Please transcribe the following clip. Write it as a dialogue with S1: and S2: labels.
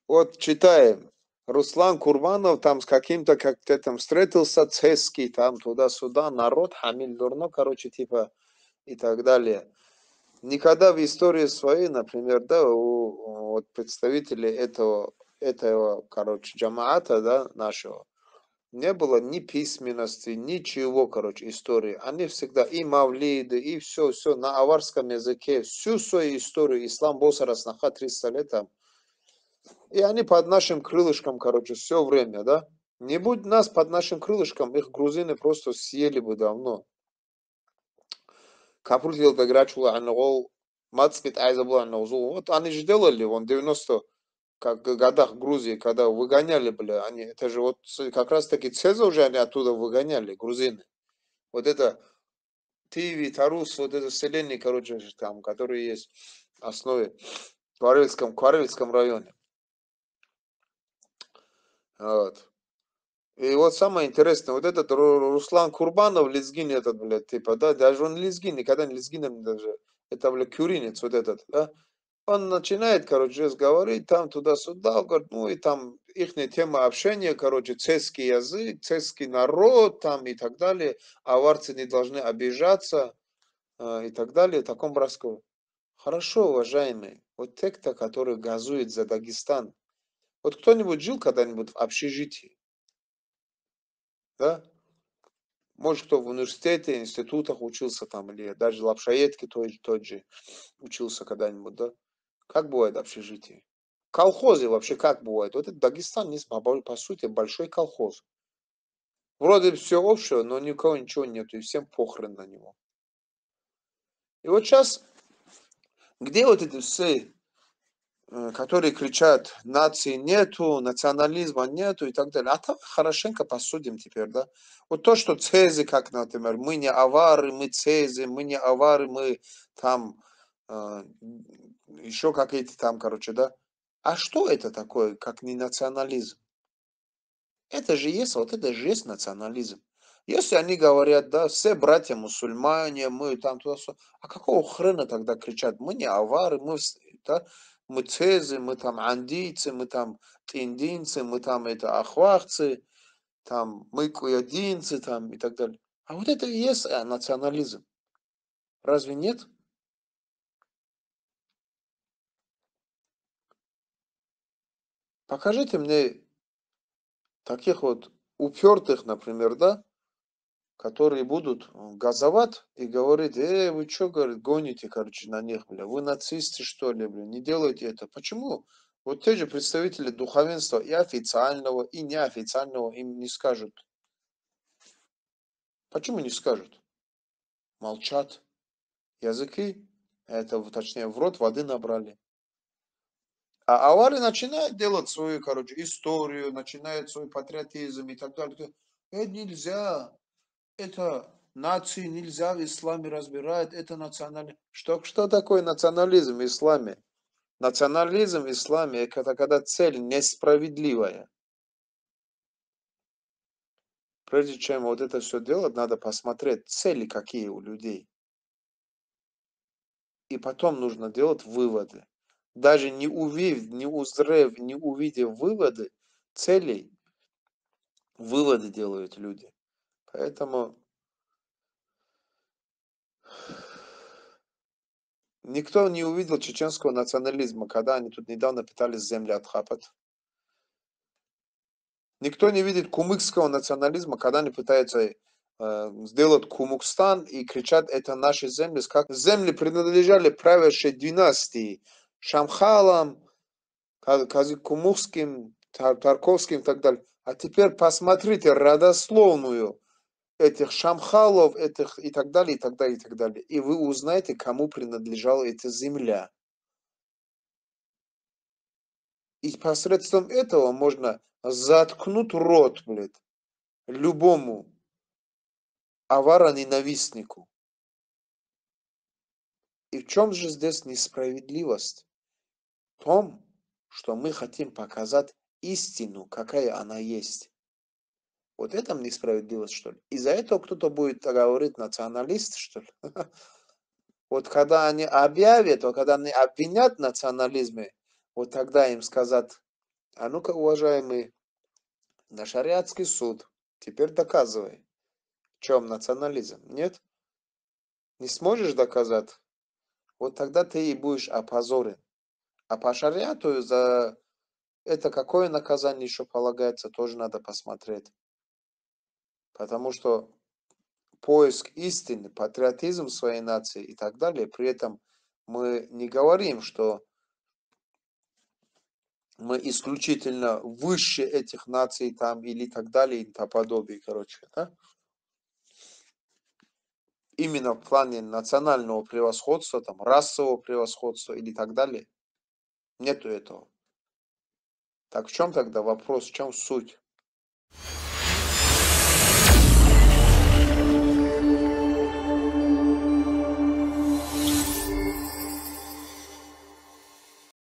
S1: Вот читаем. Руслан Курбанов там с каким-то, как-то там встретился, цеский, там туда-сюда, народ, Хамиль Дурно, короче, типа, и так далее. Никогда в истории своей, например, да, у вот представителей этого, короче, джамаата, да, нашего, не было ни письменности, ничего, короче, истории. Они всегда и мавлиды, и все на аварском языке, всю свою историю, ислам босарас наха 300 лет там. И они под нашим крылышком, короче, все время, да. Не будь нас под нашим крылышком, их грузины просто съели бы давно. Капрут Елдаграчула Аннагол, Мацкит Айзабула Аннагзул. Вот они же делали, вон, 90 как годах Грузии, когда выгоняли, бля, они, это же вот как раз таки Цеза уже они оттуда выгоняли, грузины. Вот это Тиви, Тарус, вот это селение, короче, там, которые есть в основе в Кварельском районе. Вот. И вот самое интересное, вот этот Руслан Курбанов, лезгин этот, блядь, типа, да, даже он лезгин, никогда не лезгином даже, это, блядь, кюринец вот этот, да, он начинает, короче, говорить там туда-сюда, говорит, ну и там их тема общения, короче, цесский язык, цесский народ там и так далее, аварцы не должны обижаться и так далее, в таком броском. Хорошо, уважаемые, вот те-то, который газует за Дагестан, вот кто-нибудь жил когда-нибудь в общежитии, да? Может, кто в университете, институтах учился там, или даже в Лапшаетке тот же учился когда-нибудь, да? Как бывает в общежитии? Колхозы вообще как бывает? Вот это Дагестан, по сути, большой колхоз. Вроде все общее, но ни у кого ничего нету, и всем похрен на него. И вот сейчас, где вот эти все, которые кричат, нации нету, национализма нету и так далее. А там хорошенько посудим теперь, да. Вот то, что цезы, как, например, мы не авары, мы цезы, мы не авары, мы там э, еще какие-то там, короче, да. А что это такое, как не национализм? Это же есть, вот это же есть национализм. Если они говорят, да, все братья мусульмане, мы там туда, а какого хрена тогда кричат? Мы не авары, да, мы цезы, мы там андийцы, мы там тиндинцы, мы там это ахвахцы, там мы куядинцы там и так далее. А вот это и есть национализм. Разве нет? Покажите мне таких вот упертых, например, да, которые будут газовать и говорить, вы что, говорит, гоните, короче, на них, бля, вы нацисты, что ли, бля, не делайте это. Почему? Вот те же представители духовенства и официального, и неофициального им не скажут. Почему не скажут? Молчат. Языки, это, точнее, в рот воды набрали. А авары начинают делать свою, короче, историю, начинают свой патриотизм и так далее. Это нельзя. Это нации нельзя в исламе разбирать, это национализм. Что такое национализм в исламе? Национализм в исламе– это когда цель несправедливая. Прежде чем вот это все делать, надо посмотреть цели какие у людей. И потом нужно делать выводы. Даже не увидев, не узрев, не увидев выводы, целей, выводы делают люди. Поэтому никто не увидел чеченского национализма, когда они тут недавно пытались земли отхапать. Никто не видит кумыкского национализма, когда они пытаются сделать Кумыкстан и кричат, это наши земли. Как земли принадлежали правящей династии Шамхалам, Казикумухским, Тарковским и так далее. А теперь посмотрите родословную этих Шамхалов, этих и так далее, и так далее, и так далее. И вы узнаете, кому принадлежала эта земля. И посредством этого можно заткнуть рот, блядь, любому авара-ненавистнику. И в чем же здесь несправедливость? В том, что мы хотим показать истину, какая она есть. Вот это несправедливость, что ли? Из-за этого кто-то будет говорить националист, что ли? Вот когда они объявят, вот когда они обвинят в национализме, вот тогда им сказать, А ну-ка, уважаемый, на шариатский суд. Теперь доказывай. В чем национализм? Нет? Не сможешь доказать? Вот тогда ты и будешь опозорен. А по шариату за это какое наказание еще полагается, тоже надо посмотреть. Потому что поиск истины, патриотизм своей нации и так далее, при этом мы не говорим, что мы исключительно выше этих наций там или так далее и тому подобное, короче, да? Именно в плане национального превосходства, там, расового превосходства или так далее. Нету этого. Так в чем тогда вопрос, в чем суть?